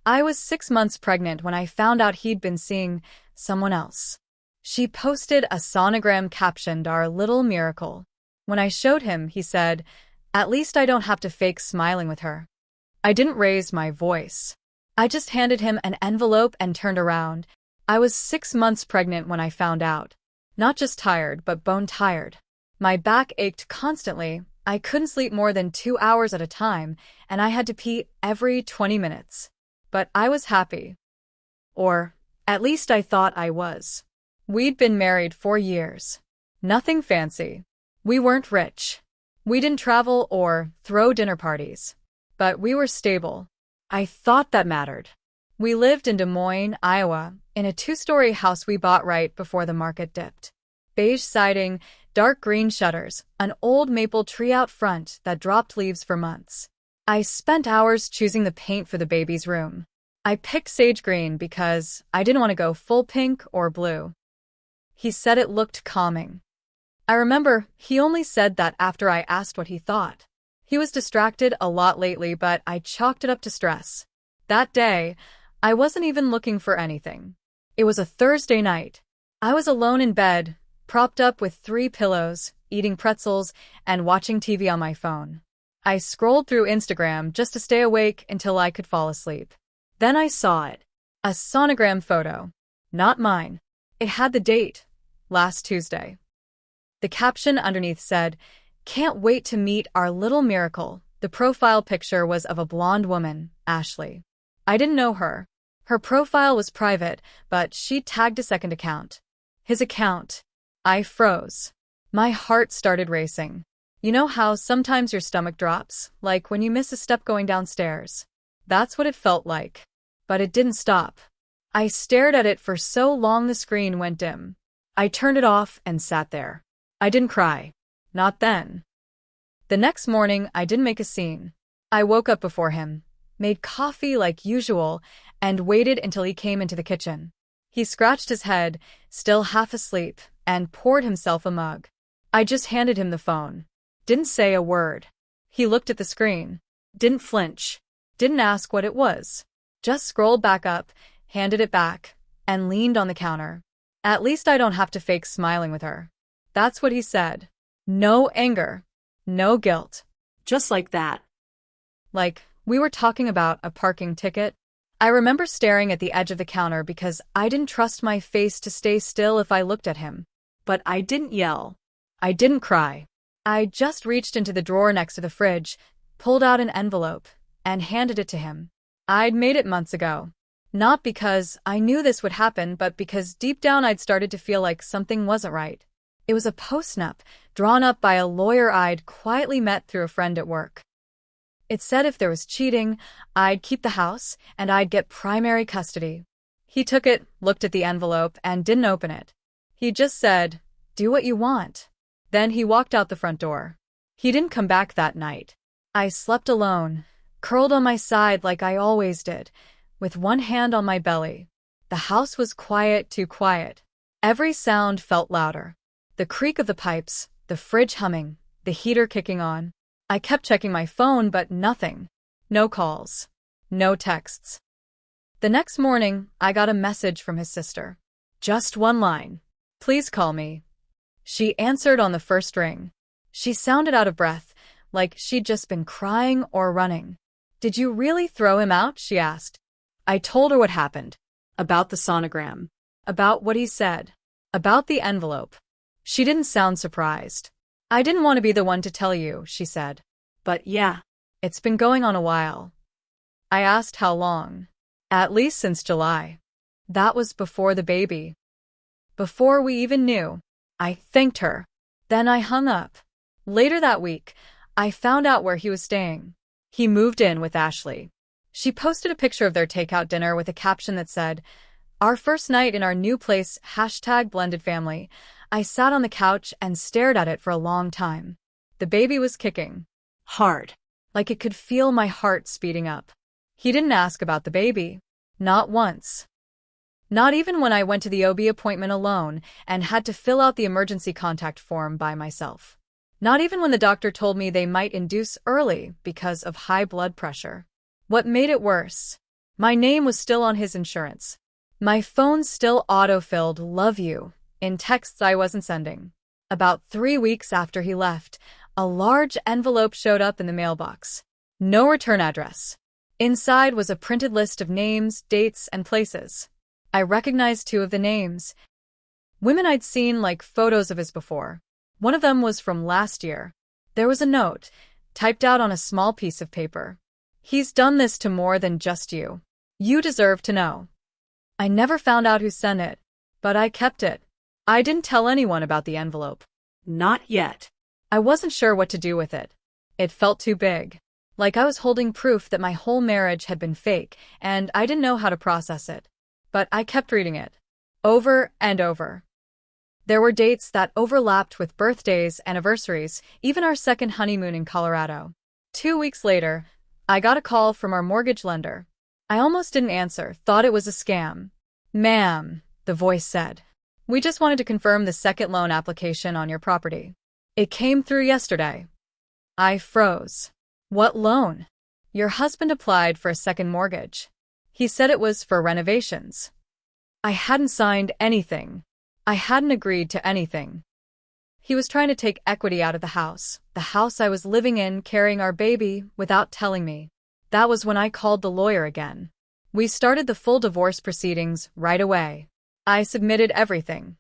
I was 6 months pregnant when I found out he'd been seeing someone else. She posted a sonogram captioned "Our little miracle." When I showed him, he said, "At least I don't have to fake smiling with her." I didn't raise my voice. I just handed him an envelope and turned around. I was 6 months pregnant when I found out. Not just tired, but bone tired. My back ached constantly. I couldn't sleep more than 2 hours at a time, and I had to pee every 20 minutes. But I was happy. Or, at least I thought I was. We'd been married 4 years. Nothing fancy. We weren't rich. We didn't travel or throw dinner parties. But we were stable. I thought that mattered. We lived in Des Moines, Iowa, in a 2-story house we bought right before the market dipped. Beige siding, dark green shutters, an old maple tree out front that dropped leaves for months. I spent hours choosing the paint for the baby's room. I picked sage green because I didn't want to go full pink or blue. He said it looked calming. I remember he only said that after I asked what he thought. He was distracted a lot lately, but I chalked it up to stress. That day, I wasn't even looking for anything. It was a Thursday night. I was alone in bed, propped up with 3 pillows, eating pretzels, and watching TV on my phone. I scrolled through Instagram just to stay awake until I could fall asleep. Then I saw it. A sonogram photo. Not mine. It had the date. Last Tuesday. The caption underneath said, "Can't wait to meet our little miracle." The profile picture was of a blonde woman, Ashley. I didn't know her. Her profile was private, but she tagged a second account. His account. I froze. My heart started racing. You know how sometimes your stomach drops, like when you miss a step going downstairs? That's what it felt like. But it didn't stop. I stared at it for so long the screen went dim. I turned it off and sat there. I didn't cry. Not then. The next morning, I didn't make a scene. I woke up before him, made coffee like usual, and waited until he came into the kitchen. He scratched his head, still half asleep, and poured himself a mug. I just handed him the phone. Didn't say a word. He looked at the screen. Didn't flinch. Didn't ask what it was. Just scrolled back up, handed it back, and leaned on the counter. At least I don't have to fake smiling with her. That's what he said. No anger. No guilt. Just like that. Like, we were talking about a parking ticket. I remember staring at the edge of the counter because I didn't trust my face to stay still if I looked at him. But I didn't yell. I didn't cry. I just reached into the drawer next to the fridge, pulled out an envelope, and handed it to him. I'd made it months ago. Not because I knew this would happen, but because deep down I'd started to feel like something wasn't right. It was a postnup, drawn up by a lawyer I'd quietly met through a friend at work. It said if there was cheating, I'd keep the house, and I'd get primary custody. He took it, looked at the envelope, and didn't open it. He just said, "Do what you want." Then he walked out the front door. He didn't come back that night. I slept alone, curled on my side like I always did, with one hand on my belly. The house was quiet, too quiet. Every sound felt louder. The creak of the pipes, the fridge humming, the heater kicking on. I kept checking my phone, but nothing. No calls. No texts. The next morning, I got a message from his sister. Just one line. "Please call me." She answered on the first ring. She sounded out of breath, like she'd just been crying or running. "Did you really throw him out?" she asked. I told her what happened. About the sonogram. About what he said. About the envelope. She didn't sound surprised. "I didn't want to be the one to tell you," she said. "But yeah, it's been going on a while." I asked how long. "At least since July." That was before the baby. Before we even knew. I thanked her. Then I hung up. Later that week, I found out where he was staying. He moved in with Ashley. She posted a picture of their takeout dinner with a caption that said, "Our first night in our new place, #blended family." I sat on the couch and stared at it for a long time. The baby was kicking. Hard. Like it could feel my heart speeding up. He didn't ask about the baby. Not once. Not even when I went to the OB appointment alone and had to fill out the emergency contact form by myself. Not even when the doctor told me they might induce early because of high blood pressure. What made it worse? My name was still on his insurance. My phone still auto-filled "love you" in texts I wasn't sending. About 3 weeks after he left, a large envelope showed up in the mailbox. No return address. Inside was a printed list of names, dates, and places. I recognized 2 of the names. Women I'd seen like photos of his before. One of them was from last year. There was a note, typed out on a small piece of paper. "He's done this to more than just you. You deserve to know." I never found out who sent it, but I kept it. I didn't tell anyone about the envelope. Not yet. I wasn't sure what to do with it. It felt too big. Like I was holding proof that my whole marriage had been fake, and I didn't know how to process it. But I kept reading it. Over and over. There were dates that overlapped with birthdays, anniversaries, even our second honeymoon in Colorado. 2 weeks later, I got a call from our mortgage lender. I almost didn't answer, thought it was a scam. "Ma'am," the voice said. "We just wanted to confirm the second loan application on your property. It came through yesterday." I froze. "What loan?" "Your husband applied for a second mortgage. He said it was for renovations." I hadn't signed anything. I hadn't agreed to anything. He was trying to take equity out of the house I was living in, carrying our baby, without telling me. That was when I called the lawyer again. We started the full divorce proceedings right away. I submitted everything.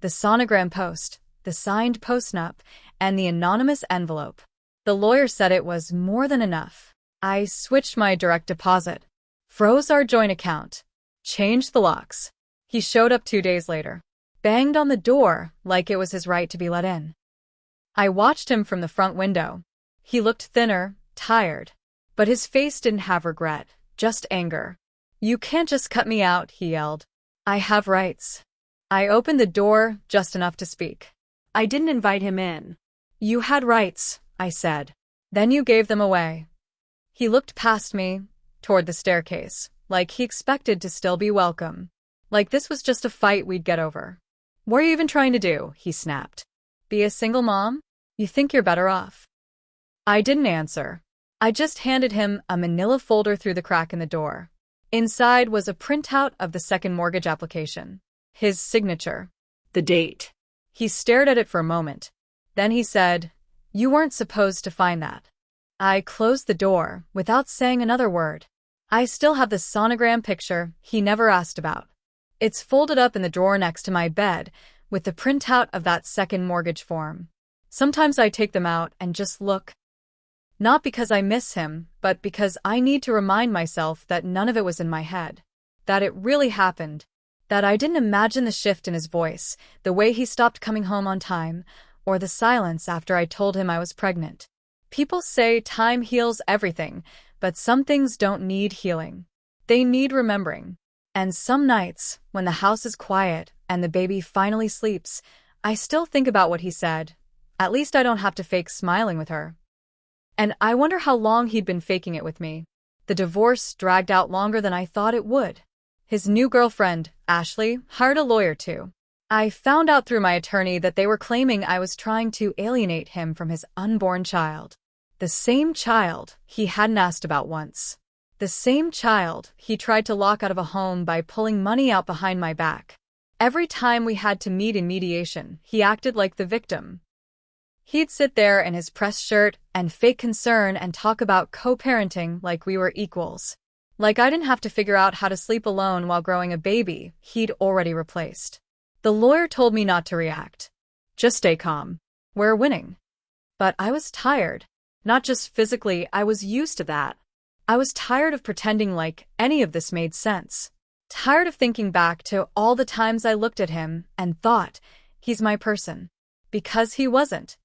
The sonogram post, the signed postnup, and the anonymous envelope. The lawyer said it was more than enough. I switched my direct deposit, froze our joint account, changed the locks. He showed up 2 days later, banged on the door like it was his right to be let in. I watched him from the front window. He looked thinner, tired, but his face didn't have regret, just anger. "You can't just cut me out," he yelled. "I have rights." I opened the door just enough to speak. I didn't invite him in. "You had rights," I said. "Then you gave them away." He looked past me, toward the staircase, like he expected to still be welcome. Like this was just a fight we'd get over. "What are you even trying to do?" he snapped. "Be a single mom? You think you're better off?" I didn't answer. I just handed him a manila folder through the crack in the door. Inside was a printout of the second mortgage application. His signature. The date. He stared at it for a moment. Then he said, "You weren't supposed to find that." I closed the door without saying another word. I still have the sonogram picture he never asked about. It's folded up in the drawer next to my bed with the printout of that second mortgage form. Sometimes I take them out and just look. Not because I miss him, but because I need to remind myself that none of it was in my head. That it really happened. That I didn't imagine the shift in his voice, the way he stopped coming home on time, or the silence after I told him I was pregnant. People say time heals everything, but some things don't need healing. They need remembering. And some nights, when the house is quiet and the baby finally sleeps, I still think about what he said. At least I don't have to fake smiling with her. And I wonder how long he'd been faking it with me. The divorce dragged out longer than I thought it would. His new girlfriend, Ashley, hired a lawyer too. I found out through my attorney that they were claiming I was trying to alienate him from his unborn child. The same child he hadn't asked about once. The same child he tried to lock out of a home by pulling money out behind my back. Every time we had to meet in mediation, he acted like the victim. He'd sit there in his press shirt and fake concern and talk about co-parenting like we were equals. Like I didn't have to figure out how to sleep alone while growing a baby he'd already replaced. The lawyer told me not to react. Just stay calm. We're winning. But I was tired. Not just physically, I was used to that. I was tired of pretending like any of this made sense. Tired of thinking back to all the times I looked at him and thought, he's my person. Because he wasn't.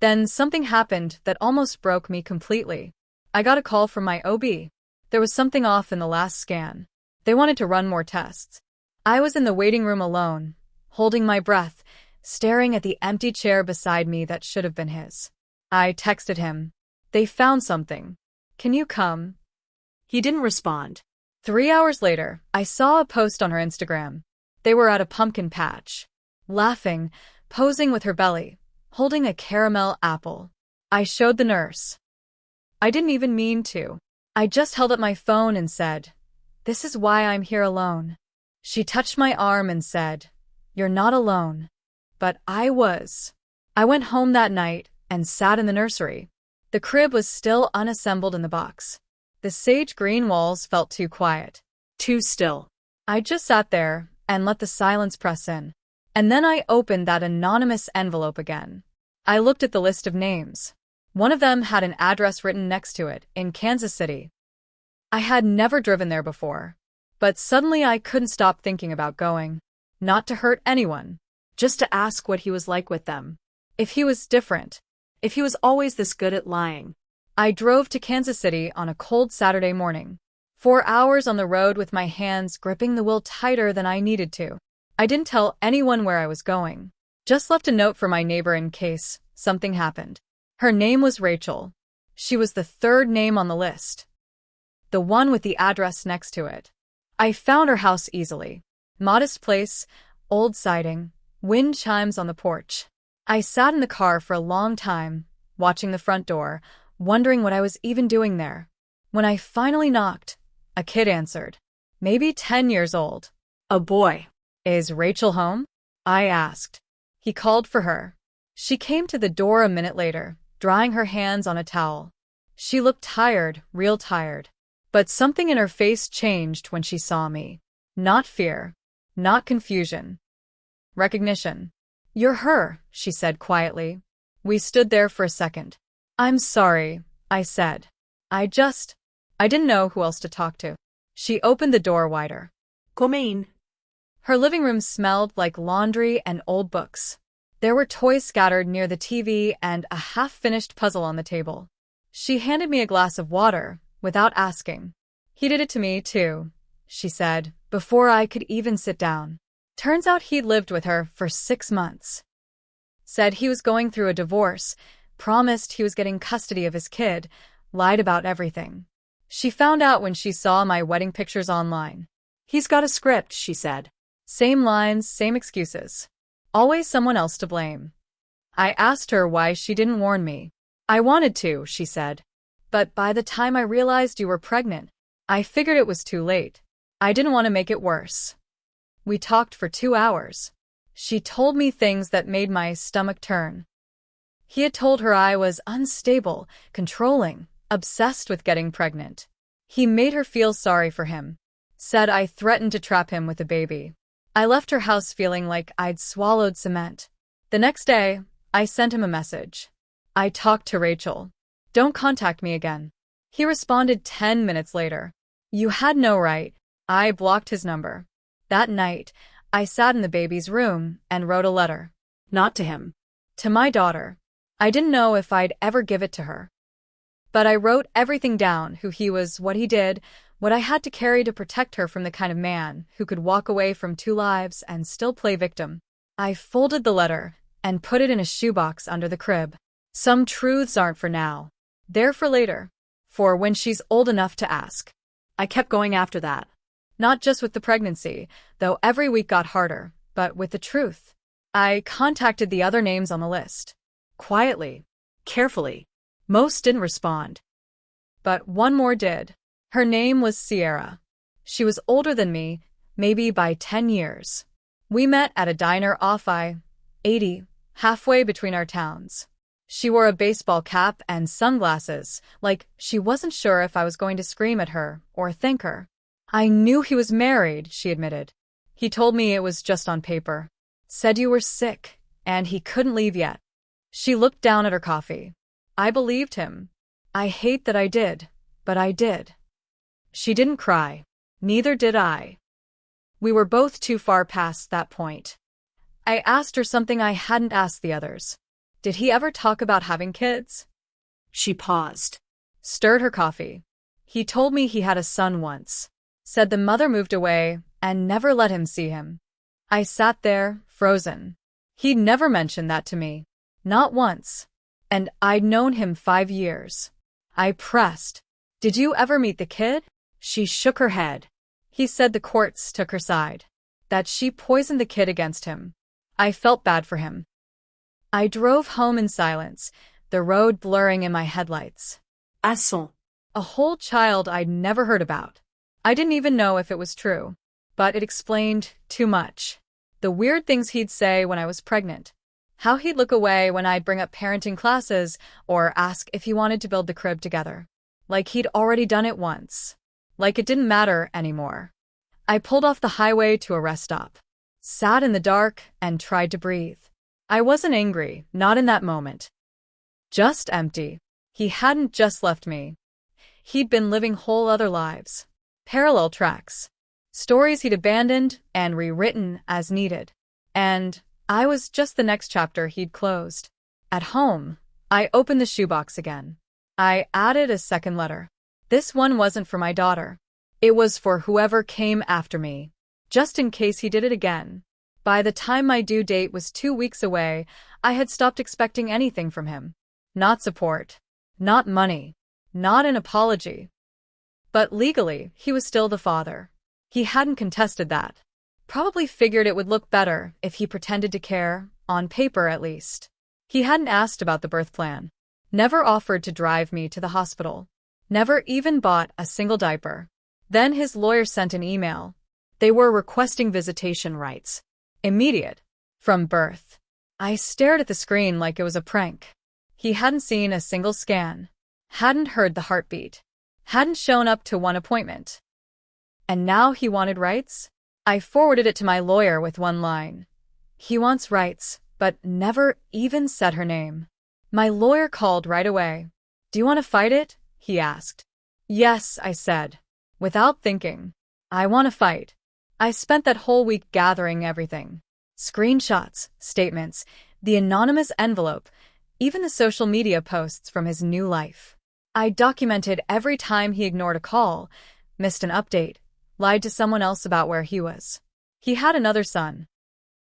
Then something happened that almost broke me completely. I got a call from my OB. There was something off in the last scan. They wanted to run more tests. I was in the waiting room alone, holding my breath, staring at the empty chair beside me that should have been his. I texted him. "They found something. Can you come?" He didn't respond. 3 hours later, I saw a post on her Instagram. They were at a pumpkin patch, laughing, posing with her belly, holding a caramel apple. I showed the nurse. I didn't even mean to. I just held up my phone and said, This is why I'm here alone. She touched my arm and said, You're not alone. But I was. I went home that night and sat in the nursery. The crib was still unassembled in the box. The sage green walls felt too quiet. Too still. I just sat there and let the silence press in. And then I opened that anonymous envelope again. I looked at the list of names. One of them had an address written next to it, in Kansas City. I had never driven there before. But suddenly I couldn't stop thinking about going. Not to hurt anyone. Just to ask what he was like with them. If he was different. If he was always this good at lying. I drove to Kansas City on a cold Saturday morning. 4 hours on the road with my hands gripping the wheel tighter than I needed to. I didn't tell anyone where I was going. Just left a note for my neighbor in case something happened. Her name was Rachel. She was the third name on the list. The one with the address next to it. I found her house easily. Modest place, old siding, wind chimes on the porch. I sat in the car for a long time, watching the front door, wondering what I was even doing there. When I finally knocked, a kid answered. Maybe 10 years old. A boy. Is Rachel home? I asked. He called for her. She came to the door a minute later, drying her hands on a towel. She looked tired, real tired. But something in her face changed when she saw me. Not fear. Not confusion. Recognition. You're her, she said quietly. We stood there for a second. I'm sorry, I said. I didn't know who else to talk to. She opened the door wider. Come in. Her living room smelled like laundry and old books. There were toys scattered near the TV and a half-finished puzzle on the table. She handed me a glass of water, without asking. He did it to me, too, she said, before I could even sit down. Turns out he'd lived with her for 6 months. Said he was going through a divorce, promised he was getting custody of his kid, lied about everything. She found out when she saw my wedding pictures online. He's got a script, she said. Same lines, same excuses. Always someone else to blame. I asked her why she didn't warn me. I wanted to, she said. But by the time I realized you were pregnant, I figured it was too late. I didn't want to make it worse. We talked for 2 hours. She told me things that made my stomach turn. He had told her I was unstable, controlling, obsessed with getting pregnant. He made her feel sorry for him. Said I threatened to trap him with a baby. I left her house feeling like I'd swallowed cement. The next day, I sent him a message. I talked to Rachel. Don't contact me again. He responded 10 minutes later. You had no right. I blocked his number. That night, I sat in the baby's room and wrote a letter. Not to him. To my daughter. I didn't know if I'd ever give it to her. But I wrote everything down, who he was, what he did, what I had to carry to protect her from the kind of man who could walk away from 2 lives and still play victim. I folded the letter and put it in a shoebox under the crib. Some truths aren't for now. They're for later. For when she's old enough to ask. I kept going after that. Not just with the pregnancy, though every week got harder, but with the truth. I contacted the other names on the list. Quietly. Carefully. Most didn't respond. But one more did. Her name was Sierra. She was older than me, maybe by 10 years. We met at a diner off I-80, halfway between our towns. She wore a baseball cap and sunglasses, like she wasn't sure if I was going to scream at her or thank her. I knew he was married, she admitted. He told me it was just on paper. Said you were sick, and he couldn't leave yet. She looked down at her coffee. I believed him. I hate that I did, but I did. She didn't cry. Neither did I. We were both too far past that point. I asked her something I hadn't asked the others. Did he ever talk about having kids? She paused. Stirred her coffee. He told me he had a son once. Said the mother moved away and never let him see him. I sat there, frozen. He'd never mentioned that to me. Not once. And I'd known him 5 years. I pressed. Did you ever meet the kid? She shook her head. He said the courts took her side. That she poisoned the kid against him. I felt bad for him. I drove home in silence, the road blurring in my headlights. Asson. A whole child I'd never heard about. I didn't even know if it was true. But it explained too much. The weird things he'd say when I was pregnant. How he'd look away when I'd bring up parenting classes or ask if he wanted to build the crib together. Like he'd already done it once. Like it didn't matter anymore. I pulled off the highway to a rest stop. Sat in the dark and tried to breathe. I wasn't angry, not in that moment. Just empty. He hadn't just left me. He'd been living whole other lives. Parallel tracks. Stories he'd abandoned and rewritten as needed. And I was just the next chapter he'd closed. At home, I opened the shoebox again. I added a second letter. This one wasn't for my daughter. It was for whoever came after me, just in case he did it again. By the time my due date was 2 weeks away, I had stopped expecting anything from him. Not support. Not money. Not an apology. But legally, he was still the father. He hadn't contested that. Probably figured it would look better if he pretended to care, on paper at least. He hadn't asked about the birth plan. Never offered to drive me to the hospital. Never even bought a single diaper. Then his lawyer sent an email. They were requesting visitation rights. Immediate. From birth. I stared at the screen like it was a prank. He hadn't seen a single scan. Hadn't heard the heartbeat. Hadn't shown up to one appointment. And now he wanted rights? I forwarded it to my lawyer with one line. He wants rights, but never even said her name. My lawyer called right away. Do you want to fight it? He asked. Yes, I said. Without thinking. I want to fight. I spent that whole week gathering everything. Screenshots, statements, the anonymous envelope, even the social media posts from his new life. I documented every time he ignored a call, missed an update, lied to someone else about where he was. He had another son.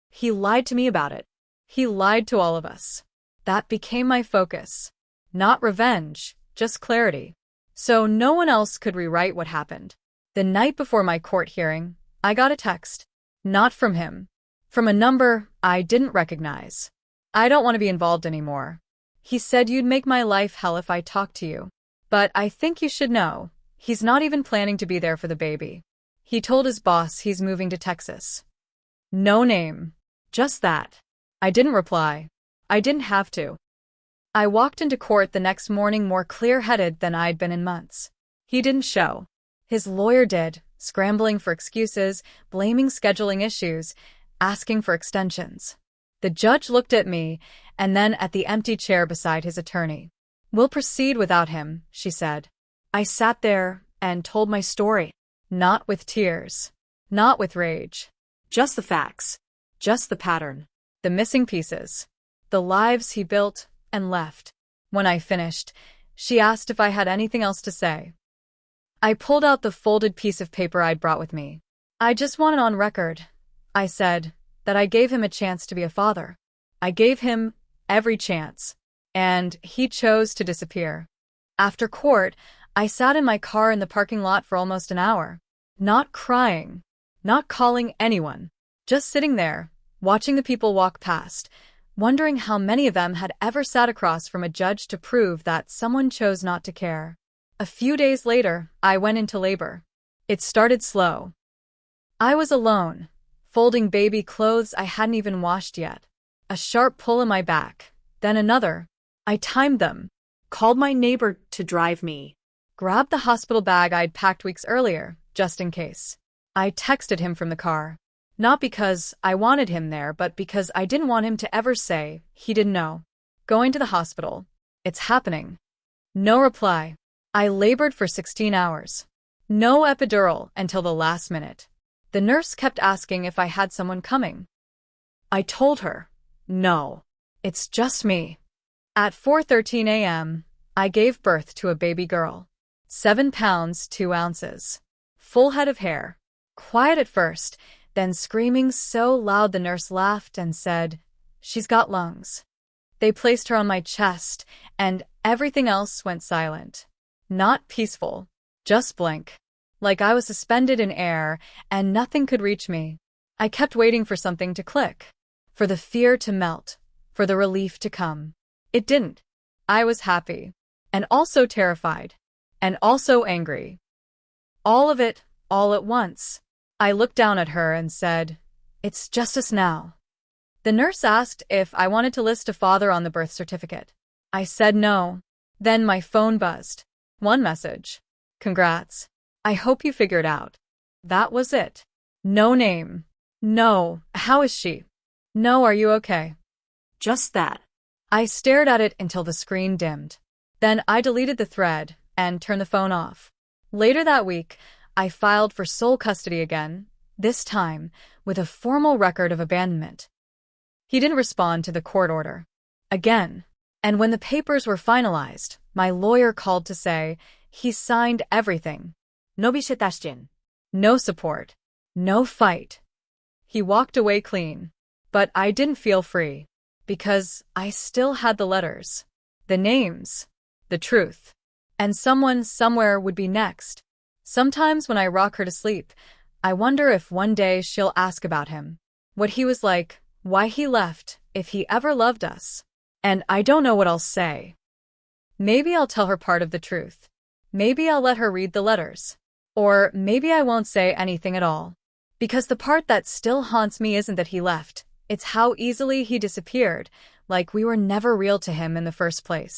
He lied to me about it. He lied to all of us. That became my focus. Not revenge, just clarity. So no one else could rewrite what happened. The night before my court hearing, I got a text. Not from him. From a number I didn't recognize. I don't want to be involved anymore. He said you'd make my life hell if I talked to you. But I think you should know, he's not even planning to be there for the baby. He told his boss he's moving to Texas. No name. Just that. I didn't reply. I didn't have to. I walked into court the next morning more clear-headed than I'd been in months. He didn't show. His lawyer did, scrambling for excuses, blaming scheduling issues, asking for extensions. The judge looked at me, and then at the empty chair beside his attorney. We'll proceed without him, she said. I sat there and told my story. Not with tears. Not with rage. Just the facts. Just the pattern. The missing pieces. The lives he built and left. When I finished, she asked if I had anything else to say. I pulled out the folded piece of paper I'd brought with me. I just wanted on record, I said, that I gave him a chance to be a father. I gave him every chance. And he chose to disappear. After court, I sat in my car in the parking lot for almost an hour. Not crying. Not calling anyone. Just sitting there, watching the people walk past, wondering how many of them had ever sat across from a judge to prove that someone chose not to care. A few days later, I went into labor. It started slow. I was alone, folding baby clothes I hadn't even washed yet. A sharp pull in my back, then another. I timed them, called my neighbor to drive me, grabbed the hospital bag I'd packed weeks earlier, just in case. I texted him from the car. Not because I wanted him there, but because I didn't want him to ever say he didn't know. Going to the hospital. It's happening. No reply. I labored for 16 hours. No epidural until the last minute. The nurse kept asking if I had someone coming. I told her, no, it's just me. At 4:13 a.m., I gave birth to a baby girl. 7 pounds, 2 ounces. Full head of hair. Quiet at first, then screaming so loud the nurse laughed and said, "She's got lungs." They placed her on my chest, and everything else went silent. Not peaceful, just blank. Like I was suspended in air, and nothing could reach me. I kept waiting for something to click. For the fear to melt. For the relief to come. It didn't. I was happy. And also terrified. And also angry. All of it, all at once. I looked down at her and said, "It's just us now." The nurse asked if I wanted to list a father on the birth certificate. I said no. Then my phone buzzed. One message. "Congrats. I hope you figured out." That was it. No name. No, "How is she?" No, "Are you okay?" Just that. I stared at it until the screen dimmed. Then I deleted the thread and turned the phone off. Later that week, I filed for sole custody again, this time with a formal record of abandonment. He didn't respond to the court order. Again. And when the papers were finalized, my lawyer called to say he signed everything. 노비시다신. No support. No fight. He walked away clean. But I didn't feel free. Because I still had the letters. The names. The truth. And someone somewhere would be next. Sometimes when I rock her to sleep, I wonder if one day she'll ask about him. What he was like, why he left, if he ever loved us. And I don't know what I'll say. Maybe I'll tell her part of the truth. Maybe I'll let her read the letters. Or maybe I won't say anything at all. Because the part that still haunts me isn't that he left. It's how easily he disappeared, like we were never real to him in the first place.